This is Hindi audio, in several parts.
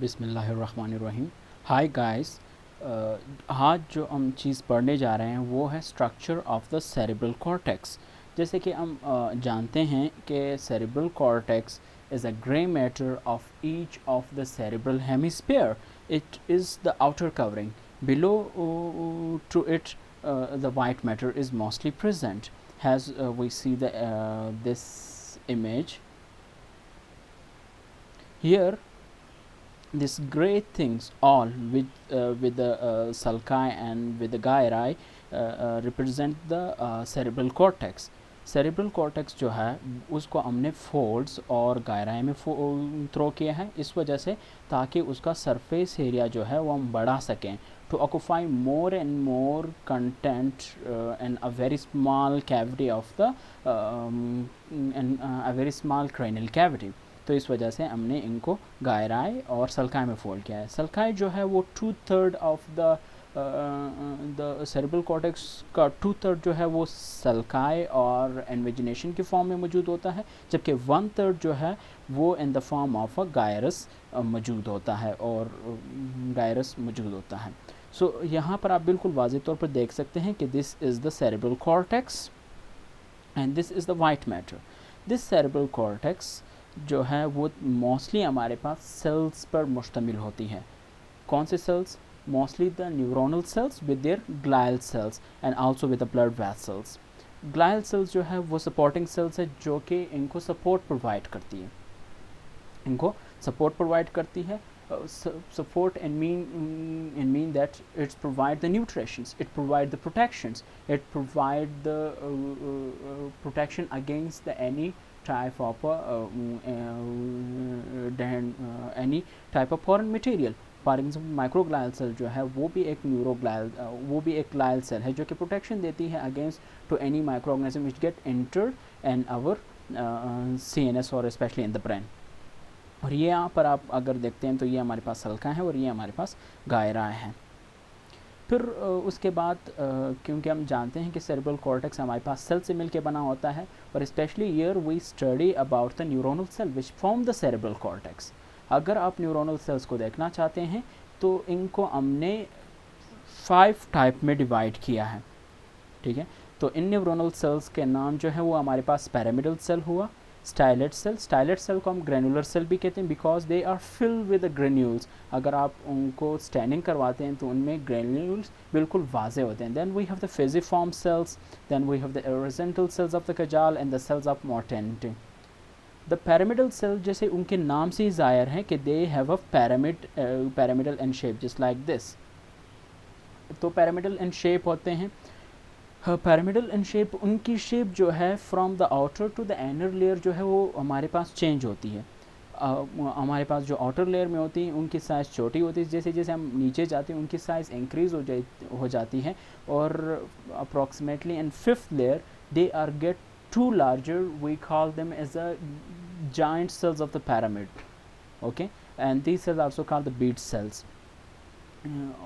बिस्मिल्लाहिर्रहमानिर्रहीम। हाय गाइस, आज जो हम चीज़ पढ़ने जा रहे हैं वो है structure of the cerebral cortex. जैसे कि हम जानते हैं कि cerebral cortex is a grey matter of each of the cerebral hemisphere. It is the outer covering. Below to it the white matter is mostly present. As we see this image here, these great things all with the sulci and with the gyri represent the cerebral cortex. Cerebral cortex जो है उसको हमने फोल्ड्स और गायराई में थ्रो किया है इस वजह से ताकि उसका सरफेस एरिया जो है वो हम बढ़ा सकें to occupy more and more content in a very small cavity of the a very small cranial cavity. तो इस वजह से हमने इनको गायराई और सल्काई में फोल्ड किया है. सल्काई जो है वो 2/3 ऑफ द सेरेब्रल कॉर्टेक्स का 2/3 जो है वो सल्काई और इन्वेजिनेशन के फॉर्म में मौजूद होता है, जबकि 1/3 जो है वो in the form of a gyrus मौजूद होता है और गायरस मौजूद होता है. सो यहाँ पर आप बिल्कुल वाज़ेह तौर पर देख सकते हैं कि this is the cerebral cortex and this is the white matter. This cerebral cortex जो है वो मोस्टली हमारे पास सेल्स पर मुश्तमिल होती है. कौन से cells? Mostly the neuronal cells with their glial cells and also with the blood vessels. Glial cells जो है वो सपोर्टिंग सेल्स है जो कि इनको सपोर्ट प्रोवाइड करती है. इनको सपोर्ट प्रोवाइड करती है. Support and mean that it provide the nutritions, it provide the protections, it provide the protection against the any type of any type of foreign material. For example microglial cell जो है वो भी एक वो भी एक ग्लायल सेल है जो कि प्रोटेक्शन देती है against to any micro organism which get entered in our CNS और स्पेशली इन द ब्रेन. और ये यहाँ पर आप अगर देखते हैं तो ये हमारे पास सल्का है और ये हमारे पास गायरा है. फिर उसके बाद क्योंकि हम जानते हैं कि सेरेब्रल कॉर्टेक्स हमारे पास सेल से मिलके बना होता है और specially here we study about the neuronal cell which form the cerebral cortex. अगर आप न्यूरोनल सेल्स को देखना चाहते हैं तो इनको हमने 5 टाइप में डिवाइड किया है. ठीक है, तो इन न्यूरोनल सेल्स के नाम जो है वो हमारे पास पैरामिडल सेल हुआ, स्टाइलेट सेल को हम ग्रेनुलर सेल भी कहते हैं because they are filled with granules. अगर आप उनको स्टैंडिंग करवाते हैं तो उनमें ग्रेन्यूल्स बिल्कुल वाजे होते हैं. Then we have the fusiform cells, then we have the horizontal cells of the Cajal and the cells of Martinotti. The pyramidal cell जैसे उनके नाम से ही ज़ाहिर है कि they have a pyramidal in shape just like this. तो पैरामिडल इन शेप होते हैं. पैरामिडल इन शेप, उनकी शेप जो है from the outer to the inner layer जो है वो हमारे पास चेंज होती है. हमारे पास जो आउटर लेयर में होती हैं उनकी साइज़ छोटी होती है, जैसे जैसे हम नीचे जाते हैं उनकी साइज़ इंक्रीज़ हो जाती है और approximately in 5th layer they are get to larger. We call them as a giant cells of the pyramid. Okay, and these cells also called the Betz cells.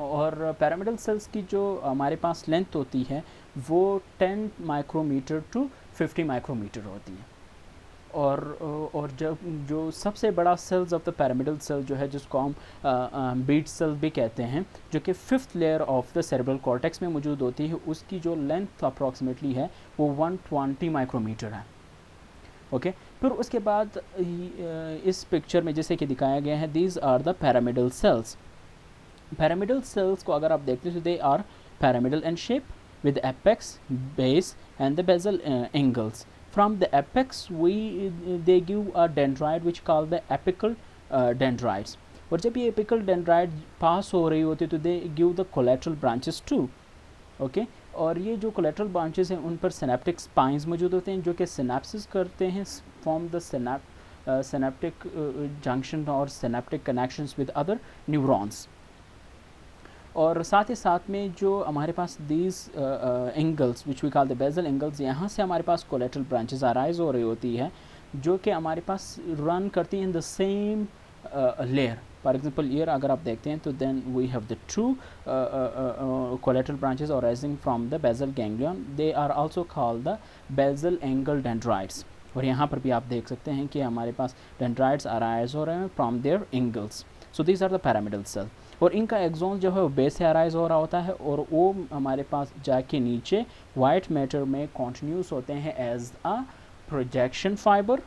और पैरामिडल सेल्स की जो हमारे पास लेंथ होती है वो 10 माइक्रोमीटर टू 50 माइक्रोमीटर होती है. और जब जो सबसे बड़ा cells of the pyramidal cell जो है जिसको हम बीट सेल भी कहते हैं जो कि 5th layer of the cerebral cortex में मौजूद होती है, उसकी जो लेंथ अप्रॉक्सीमेटली है वो 120 माइक्रोमीटर है. ओके, फिर उसके बाद इस पिक्चर में जैसे कि दिखाया गया है these are the pyramidal cells. Pyramidal cells को अगर आप देखते हैं तो they are pyramidal in shape with apex, base and the basal angles. From the apex they give a dendrite which called the apical dendrites. और जब ये apical dendrite पास हो रही होती है तो they give the collateral branches too. Okay? और ये जो collateral branches हैं उन पर synaptic spines मौजूद होते हैं जो कि synapses करते हैं from the synaptic junction और synaptic connections with other neurons. और साथ ही साथ में जो हमारे पास these angles which we call the basal angles, यहाँ से हमारे पास कोलेटरल ब्रांचेस अराइज हो रही होती है जो कि हमारे पास रन करती हैं in the same layer. For example here अगर आप देखते हैं तो then we have the 2 collateral branches arising from the basal ganglion. They are also called the basal angle dendrites. और यहाँ पर भी आप देख सकते हैं कि हमारे पास डेंड्राइट्स अराइज हो रहे हैं from their angles. So these are the pyramidal cell. और इनका एक्सॉन जो है वो बेस से अराइज हो रहा होता है और वो हमारे पास जाके नीचे वाइट मैटर में कॉन्टिन्यूस होते हैं एज अ प्रोजेक्शन फाइबर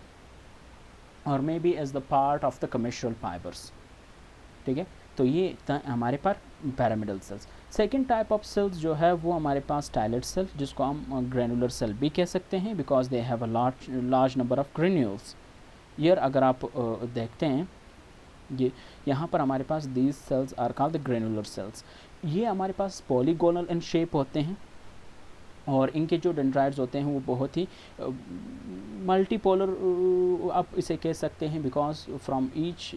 और may be as the part of the commissural fibres. ठीक है, तो ये हमारे पास pyramidal cells. Second type of cells जो है वो हमारे पास स्टाइलेट सेल, जिसको हम ग्रेनुलर सेल भी कह सकते हैं, because they have a large number of granules. Here अगर आप देखते हैं ये यहाँ पर हमारे पास these cells are called the granular cells. ये हमारे पास पॉलीगोनल इन शेप होते हैं और इनके जो डेंड्राइड्स होते हैं वो बहुत ही मल्टीपोलर आप इसे कह सकते हैं, because from each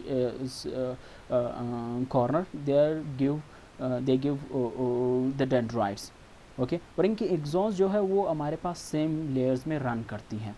corner they give the dendrites. Okay, और इनकी एग्जॉन्स जो है वो हमारे पास सेम लेयर्स में रन करती हैं।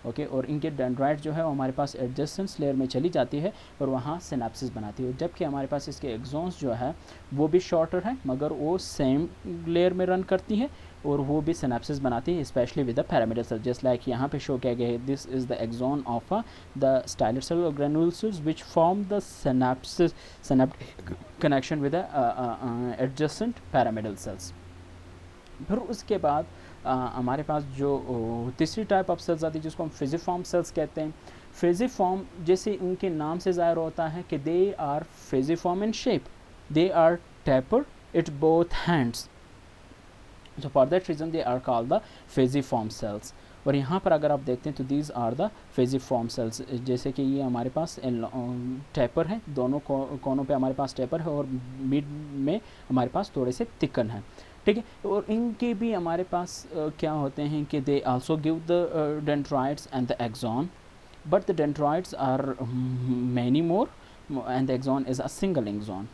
ओके, और इनके डेंड्राइड्स जो है वो हमारे पास एडजेसेंट लेयर में चली जाती है और वहाँ सिनेप्सिस बनाती है, जबकि हमारे पास इसके एग्जॉन्स जो है वो भी शॉर्टर है मगर वो सेम लेयर में रन करती है और वो भी सिनेप्सिस बनाती है, specially with the pyramidal cell. Just like यहाँ पे शो किया गया है, this is the axon of the stellate cell और granular cells which form the synaptic connection with the adjacent pyramidal cells. फिर उसके बाद हमारे पास जो तीसरी टाइप ऑफ सेल्स आती है जिसको हम फिजिफॉर्म सेल्स कहते हैं। फिजिफॉर्म जैसे उनके नाम से ज़ाहिर होता है कि they are fusiform in shape, they are taper at both ends, so for that reason they are called the fusiform cells. और यहाँ पर अगर आप देखते हैं तो these are the fusiform cells, जैसे कि ये हमारे पास टैपर है, दोनों कोनों पे हमारे पास टैपर है और मिड में हमारे पास थोड़े से थिकन है। ठीक है, और इनके भी हमारे पास क्या होते हैं कि they also give the dendrites and the axon, but the dendrites are many more and the axon is a single axon.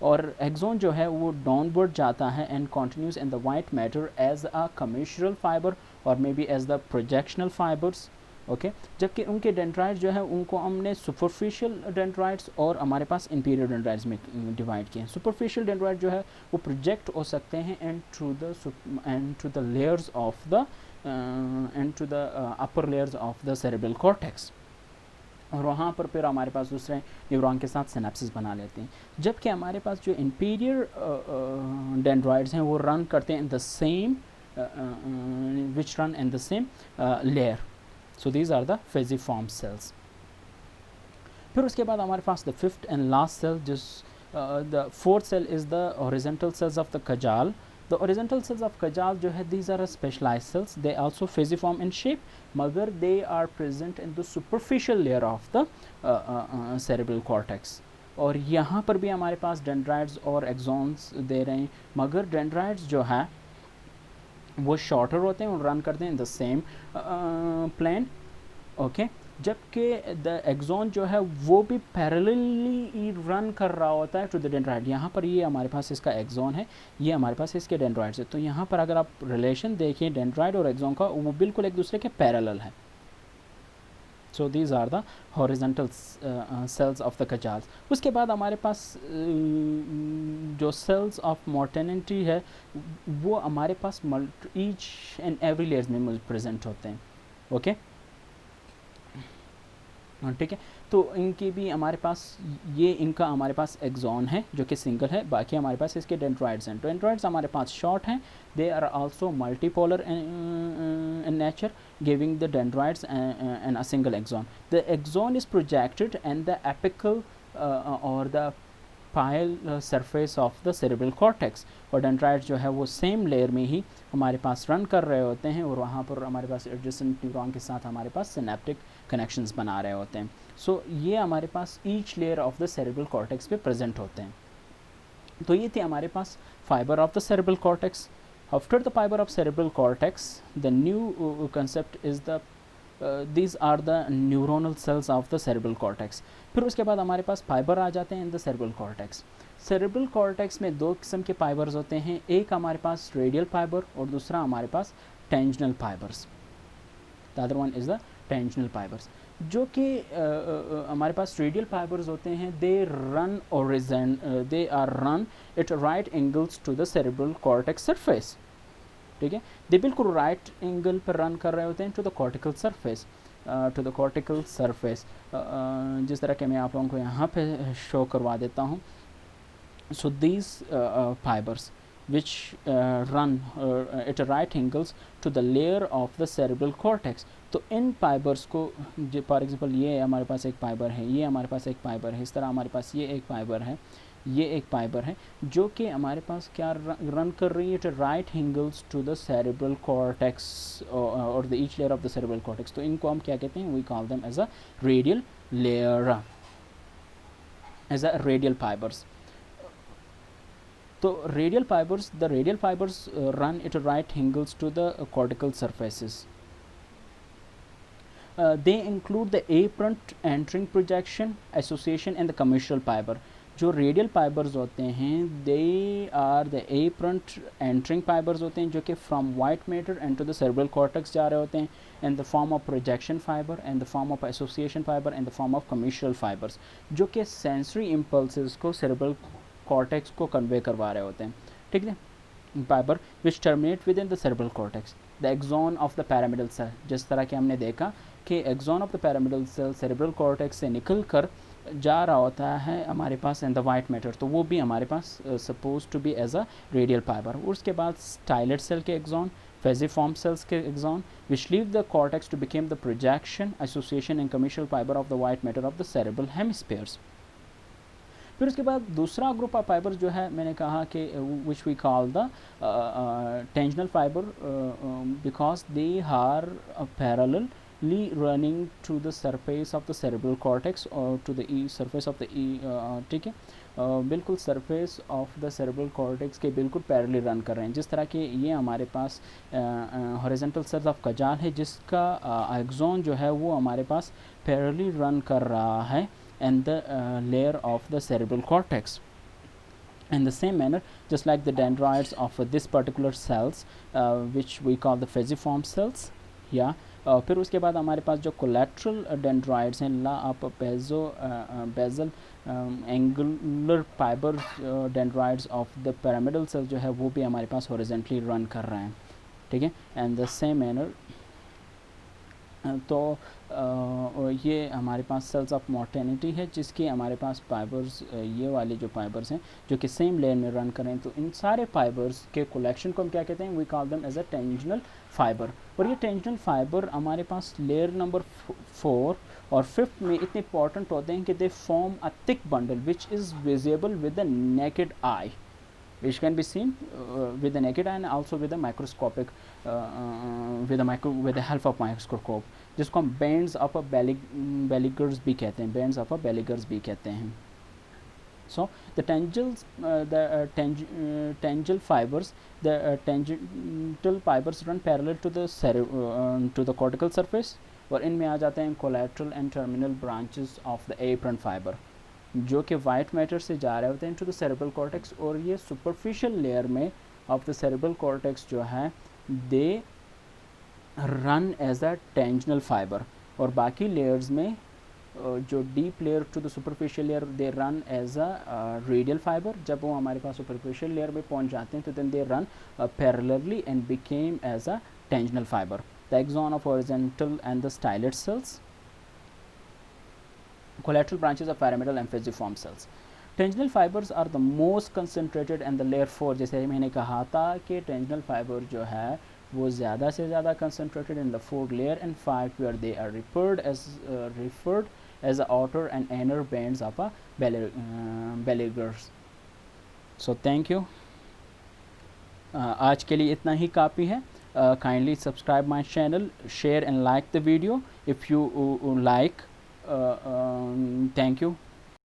और एक्सॉन जो है वो डाउनवर्ड जाता है and continues in the white matter as a commissural fibre और may be as the projectional fibres. Okay, जबकि उनके डेंड्राइड्स जो है उनको हमने सुपरफिशियल डेंड्राइड्स और हमारे पास इंटीरियर डेंड्राइड्स में डिवाइड किए हैं। सुपरफिशियल डेंड्राइड जो है वो प्रोजेक्ट हो सकते हैं and to the layers of the and to the upper layers of the cerebral cortex, और वहाँ पर फिर हमारे पास दूसरे न्यूरॉन के साथ सिनेप्सिस बना लेते हैं। जबकि हमारे पास जो इंटीरियर डेंड्राइड्स हैं वो रन करते हैं in the same which run in the same layer. So these are the fusiform cells. फिर उसके बाद हमारे पास the fifth and last cell, जिस the fourth cell is the horizontal cells of the Cajal. The horizontal cells of Kajal जो है these are specialized cells, they also fusiform in shape मगर they are present in the superficial layer of the cerebral cortex। और यहाँ पर भी हमारे पास डेंड्राइड्स और एक्सॉन्स दे रहे हैं मगर डेंड्राइड्स जो है वो शॉर्टर होते हैं और रन करते हैं in the same plane. Okay, जबकि द एक्सॉन जो है वो भी पैरेलली रन कर रहा होता है टू द डेंड्राइड। यहाँ पर ये हमारे पास इसका एक्सॉन है, ये हमारे पास इसके डेंड्राइड्स है, तो यहाँ पर अगर आप रिलेशन देखें डेंड्राइड और एक्सॉन का वो बिल्कुल एक दूसरे के पैरेलल है। So these are the horizontal cells of the Cajals. उसके बाद हमारे पास जो सेल्स ऑफ मोर्टेनिटी है वो हमारे पास ईच एंड एवरी लेयर्स में प्रेजेंट होते हैं। ओके, ठीक है, तो इनकी भी हमारे पास ये इनका हमारे पास एक्सॉन है जो कि सिंगल है, बाकी हमारे पास इसके डेंड्राइड्स हैं। डेंड्राइड्स हमारे पास शॉर्ट हैं, they are also multipolar in nature giving the dendrites and a single axon. The axon is projected and the apical और the pial surface of the cerebral cortex. और डेंड्राइड्स जो है वो सेम लेयर में ही हमारे पास रन कर रहे होते हैं और वहाँ पर हमारे पास एडजेसेंट न्यूरॉन के साथ हमारे पास सिनेप्टिक कनेक्शंस बना रहे होते हैं। सो ये हमारे पास each layer of the cerebral cortex पे प्रेजेंट होते हैं। तो ये थे हमारे पास fibre of the cerebral cortex. After the fibre of cerebral cortex the new concept is the these are the neuronal cells of the cerebral cortex। फिर उसके बाद हमारे पास फाइबर आ जाते हैं in the cerebral cortex। cerebral cortex में दो किस्म के फाइबर्स होते हैं, एक हमारे पास रेडियल फाइबर और दूसरा हमारे पास tangential fibres. The other one is the tangential fibres. जो कि हमारे पास रेडियल फाइबर्स होते हैं, they are run at right angles to the cerebral cortex surface। ठीक है, दे बिल्कुल राइट एंगल पर रन कर रहे होते हैं to the cortical surface. to the cortical surface. जिस तरह के मैं आप लोगों को यहाँ पे शो करवा देता हूँ. So these fibers which run at right angles to the layer of the cerebral cortex. तो इन फाइबर्स को, फॉर एग्जांपल ये हमारे पास एक फाइबर है, ये हमारे पास एक फाइबर है, इस तरह हमारे पास ये एक फाइबर है, ये एक फाइबर है, जो कि हमारे पास क्या रन कर रही है, to right angles to the cerebral cortex और the each layer of the cerebral cortex. तो इनको हम क्या कहते हैं, we call them as a radial layer, as a radial fibres. तो radial fibres, the radial fibres run at right angles to the cortical surfaces. They include the apparent entering projection, association and the commissural fiber. जो रेडियल फाइबर्स होते हैं, they are the apparent entering fibers होते हैं, जो कि from white matter and to the cerebral cortex जा रहे होते हैं, and the form of projection fibre and the form of association fibre and the form of commissural fibres, जो कि सेंसरी इम्पल्सेस को सेरेब्रल कॉर्टेक्स को कन्वे करवा रहे होते हैं. ठीक है. Fibre which terminate within the cerebral cortex. The axon of the pyramidal cell, जिस तरह के हमने देखा कि axon of the pyramidal cell cerebral cortex से निकल कर जा रहा होता है हमारे पास इन द वाइट मैटर, तो वो भी हमारे पास suppose to be as a radial fiber. उसके बाद स्टाइलेट सेल के एक्सॉन, फेजिफॉर्म सेल्स के axon which leave the cortex to became the projection, association and commissural fiber of the white matter of the cerebral hemispheres. फिर उसके बाद दूसरा ग्रुप ऑफ फाइबर्स जो है, मैंने कहा कि which we call the tangential fiber, because they are parallelly running to the surface of the cerebral cortex or to the surface of the ठीक है, बिल्कुल surface of the cerebral cortex के बिल्कुल पैरेलल रन कर रहे हैं. जिस तरह के ये हमारे पास हॉरिजॉन्टल सेल्स ऑफ कजाल है, जिसका एक्सॉन जो है वो हमारे पास पैरेलली रन कर रहा है and the layer of the cerebral cortex. In the same manner, just like the dendrites of this particular cells, which we call the fusiform cells. Yeah. फिर उसके बाद हमारे पास जो कोलेट्रल डेंड्राइड्स हैं, ला आप basal angular fibre dendrites of the pyramidal cell जो है वो भी हमारे पास हॉरिजॉन्टली रन कर रहे हैं. ठीक है. एंड द सेम मैनर, तो ये हमारे पास सेल्स ऑफ मोर्टेनिटी है, जिसकी हमारे पास फाइबर्स, ये वाले जो फाइबर्स हैं जो कि सेम लेयर में रन करें, तो इन सारे फाइबर्स के कलेक्शन को हम क्या कहते हैं, we call them as a tangential fiber. और ये टेंजनल फाइबर हमारे पास लेयर नंबर 4 और 5 में इतने इंपॉर्टेंट होते हैं कि they form a thick bundle which is visible with the naked eye, which can be seen with the naked eye and also with the microscopic with the help of microscope, जिसको हम bands of a Bellingers भी कहते हैं, bands of a Bellingers भी कहते हैं. So the tangential fibers, the tangential fibers run parallel to the cortical surface, और इनमें आ जाते हैं collateral and terminal branches of the apparent fiber, जो कि वाइट मैटर से जा रहे होते हैं टू द सेरेब्रल कॉर्टेक्स. और ये सुपरफिशियल लेयर में ऑफ द सेरेब्रल कॉर्टेक्स जो है they run as a tangential fiber, और बाकी लेयर्स में जो deep layer to the superficial layer they run as a radial fiber. जब वो हमारे पास सुपरफिशियल लेयर में पहुंच जाते हैं तो then they run parallelly and became as a tangential fiber. The axon of horizontal and the stylet cells, collateral branches of pyramidal and fusiform cells. Tangential fibers are the most concentrated and the layer 4, जैसे मैंने कहा था कि टेंजनल फाइबर जो है वो ज़्यादा से ज़्यादा concentrated in the 4 layer and 5 where they are referred as the outer and inner bands of a Bellingers. So thank you. आज के लिए इतना ही काफ़ी है. Kindly subscribe my channel, share and like the video if you like. Thank you.